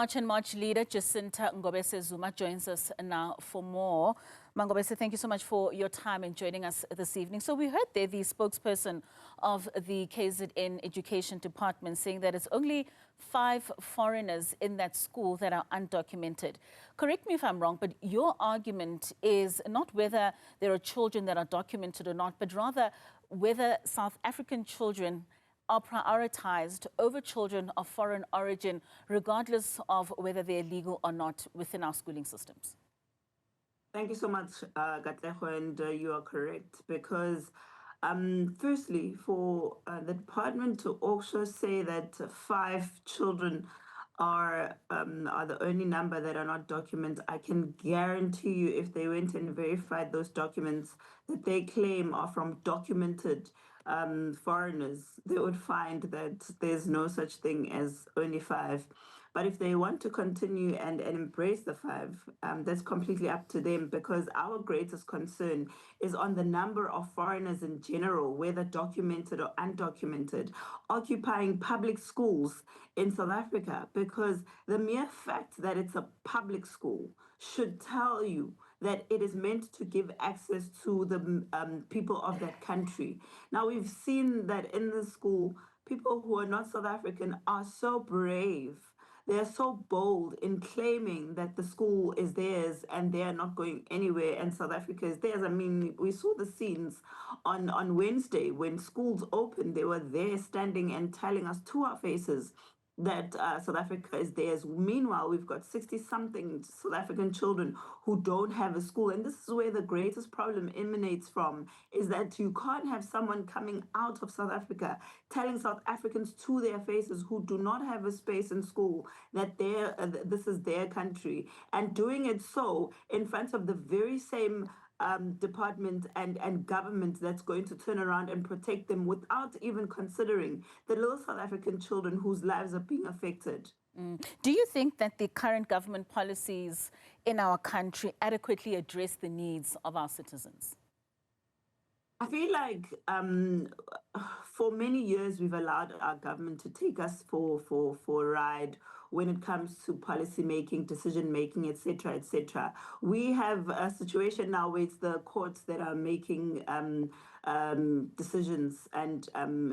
March and March leader Jacinta Ngobese-Zuma joins us now for more. Ngobese, thank you so much for your time and joining us this evening. So we heard there the spokesperson of the KZN Education Department saying that it's only 5 foreigners in that school that are undocumented. Correct me if I'm wrong, but your argument is not whether there are children that are documented or not, but rather whether South African children are prioritized over children of foreign origin, regardless of whether they're legal or not within our schooling systems. Thank you so much, Katleho, and you are correct, because firstly, for the department to also say that 5 children are the only number that are not documented, I can guarantee you if they went and verified those documents that they claim are from documented foreigners, they would find that there's no such thing as only 5. But if they want to continue and embrace the 5, that's completely up to them, because our greatest concern is on the number of foreigners in general, whether documented or undocumented, occupying public schools in South Africa, because the mere fact that it's a public school should tell you that it is meant to give access to the people of that country. Now, we've seen that in the school, people who are not South African are so brave. They are so bold in claiming that the school is theirs and they are not going anywhere and South Africa is theirs. I mean, we saw the scenes on Wednesday when schools opened. They were there standing and telling us to our faces that South Africa is theirs. Meanwhile, we've got 60-something South African children who don't have a school. And this is where the greatest problem emanates from, is that you can't have someone coming out of South Africa telling South Africans to their faces who do not have a space in school that this is their country, and doing it so in front of the very same department and government that's going to turn around and protect them without even considering the little South African children whose lives are being affected. Do you think that the current government policies in our country adequately address the needs of our citizens? I feel like for many years we've allowed our government to take us for a ride when it comes to policy making, decision making, etc., etc. We have a situation now where it's the courts that are making decisions and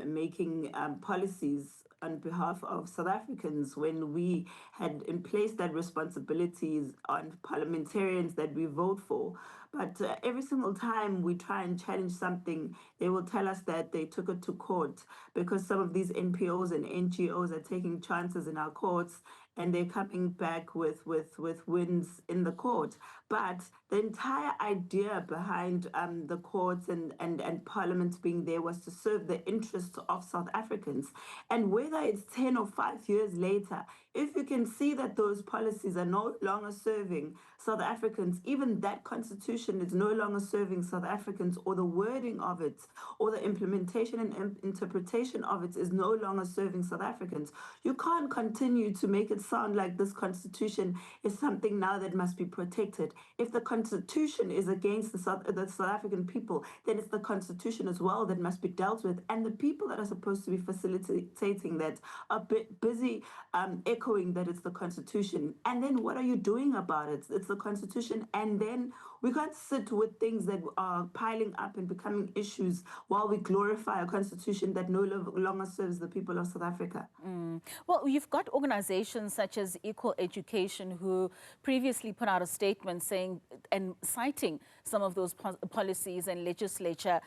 making policies on behalf of South Africans, when we had in place that responsibilities on parliamentarians that we vote for. But every single time we try and challenge something, they will tell us that they took it to court because some of these NPOs and NGOs are taking chances in our courts and they're coming back with wins in the court. But the entire idea behind the courts and parliament being there was to serve the interests of South Africans. And whether it's 10 or 5 years later, if you can see that those policies are no longer serving South Africans, even that constitution is no longer serving South Africans, or the wording of it, or the implementation and interpretation of it is no longer serving South Africans, you can't continue to make it sound like this constitution is something now that must be protected. If the constitution is against the South African people, then it's the constitution as well that must be dealt with. And the people that are supposed to be facilitating that are busy echoing that it's the constitution. And then what are you doing about it? It's the constitution. And then we can't sit with things that are piling up and becoming issues while we glorify a constitution that no longer serves the people of South Africa. Well, you've got organizations such as Equal Education who previously put out a statement saying and citing some of those policies and legislature,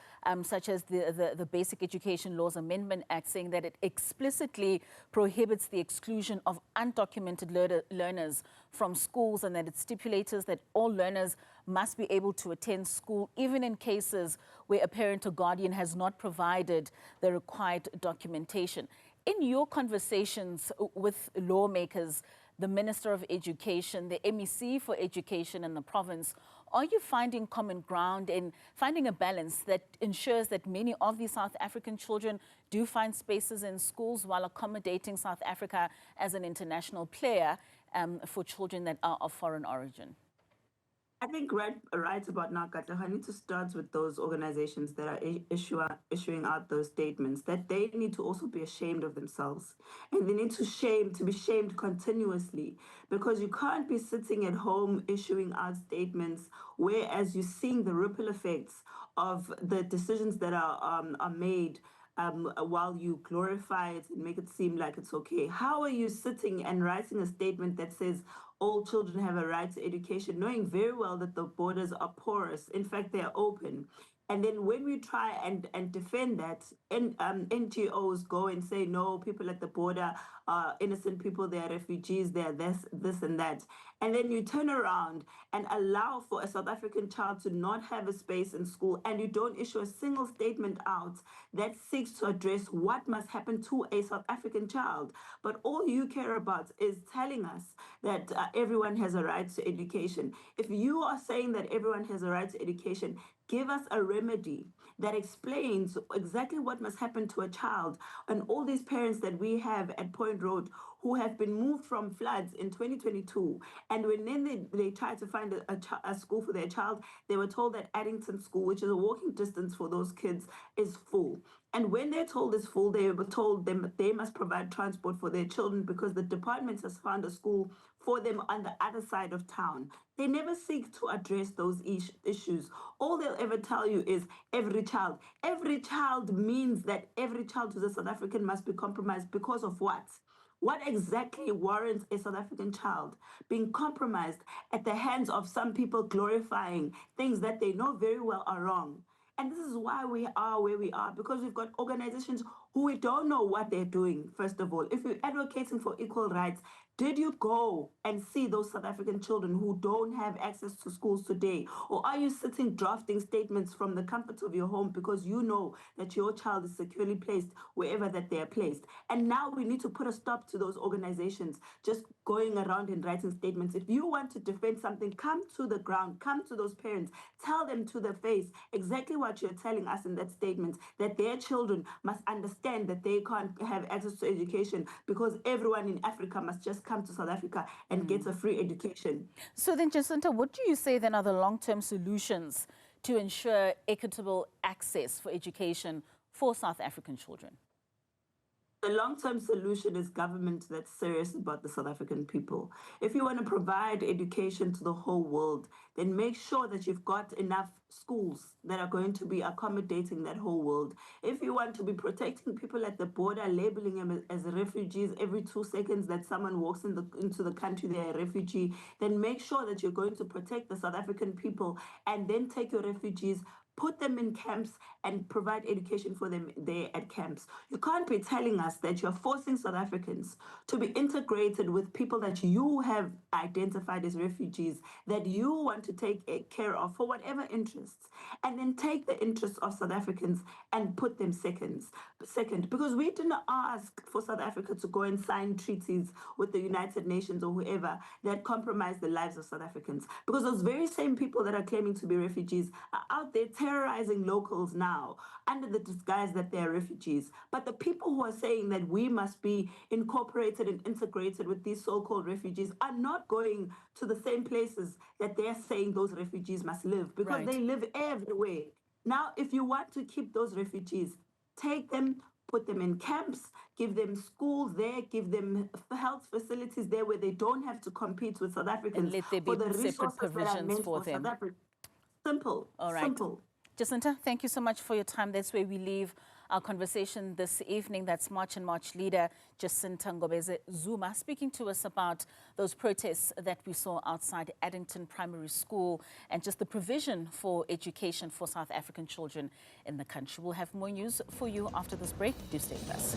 such as the Basic Education Laws Amendment Act, saying that it explicitly prohibits the exclusion of undocumented learners from schools, and that it stipulates that all learners must be able to attend school, even in cases where a parent or guardian has not provided the required documentation. In your conversations with lawmakers, the Minister of Education, the MEC for Education in the province, are you finding common ground in finding a balance that ensures that many of these South African children do find spaces in schools while accommodating South Africa as an international player for children that are of foreign origin? I think right about now, Katlego, I need to start with those organizations that are issuing out those statements, that they need to also be ashamed of themselves. And they need to be shamed continuously, because you can't be sitting at home issuing out statements, whereas you're seeing the ripple effects of the decisions that are made while you glorify it and make it seem like it's okay. How are you sitting and writing a statement that says all children have a right to education, knowing very well that the borders are porous? In fact, they're open. And then when we try and defend that, NGOs go and say, no, people at the border are innocent people, they are refugees, they are this and that. And then you turn around and allow for a South African child to not have a space in school, and you don't issue a single statement out that seeks to address what must happen to a South African child. But all you care about is telling us that everyone has a right to education. If you are saying that everyone has a right to education, give us a remedy that explains exactly what must happen to a child. And all these parents that we have at Point Road who have been moved from floods in 2022, and when then they tried to find a school for their child, they were told that Addington School, which is a walking distance for those kids, is full. And when they're told it's full, they were told them they must provide transport for their children because the department has found a school for them on the other side of town. They never seek to address those issues. All they'll ever tell you is every child. Every child means that every child who's a South African must be compromised because of what? What exactly warrants a South African child being compromised at the hands of some people glorifying things that they know very well are wrong? And this is why we are where we are, because we've got organizations who we don't know what they're doing, first of all. If you're advocating for equal rights, did you go and see those South African children who don't have access to schools today? Or are you sitting drafting statements from the comfort of your home because you know that your child is securely placed wherever that they are placed? And now we need to put a stop to those organizations just going around and writing statements. If you want to defend something, come to the ground, come to those parents, tell them to their face exactly what you're telling us in that statement, that their children must understand that they can't have access to education because everyone in Africa must just come to South Africa and get a free education. So then, Jacinta, what do you say then are the long-term solutions to ensure equitable access for education for South African children? The long-term solution is government that's serious about the South African people. If you want to provide education to the whole world, then make sure that you've got enough schools that are going to be accommodating that whole world. If you want to be protecting people at the border, labeling them as refugees every 2 seconds that someone walks into the country, they're a refugee, then make sure that you're going to protect the South African people and then take your refugees, put them in camps and provide education for them there at camps. You can't be telling us that you're forcing South Africans to be integrated with people that you have identified as refugees, that you want to take care of for whatever interests, and then take the interests of South Africans and put them second. Because we didn't ask for South Africa to go and sign treaties with the United Nations or whoever that compromise the lives of South Africans. Because those very same people that are claiming to be refugees are out there terrorizing locals now under the disguise that they're refugees. But the people who are saying that we must be incorporated and integrated with these so-called refugees are not going to the same places that they're saying those refugees must live, because they live everywhere. Now, if you want to keep those refugees, take them, put them in camps, give them schools there, give them health facilities there where they don't have to compete with South Africans and let there be for the separate provisions for them. South Africa. Simple. All right. Simple. Jacinta, thank you so much for your time. That's where we leave our conversation this evening. That's March and March leader Jacinta Ngobese-Zuma speaking to us about those protests that we saw outside Addington Primary School and just the provision for education for South African children in the country. We'll have more news for you after this break. Do stay with us.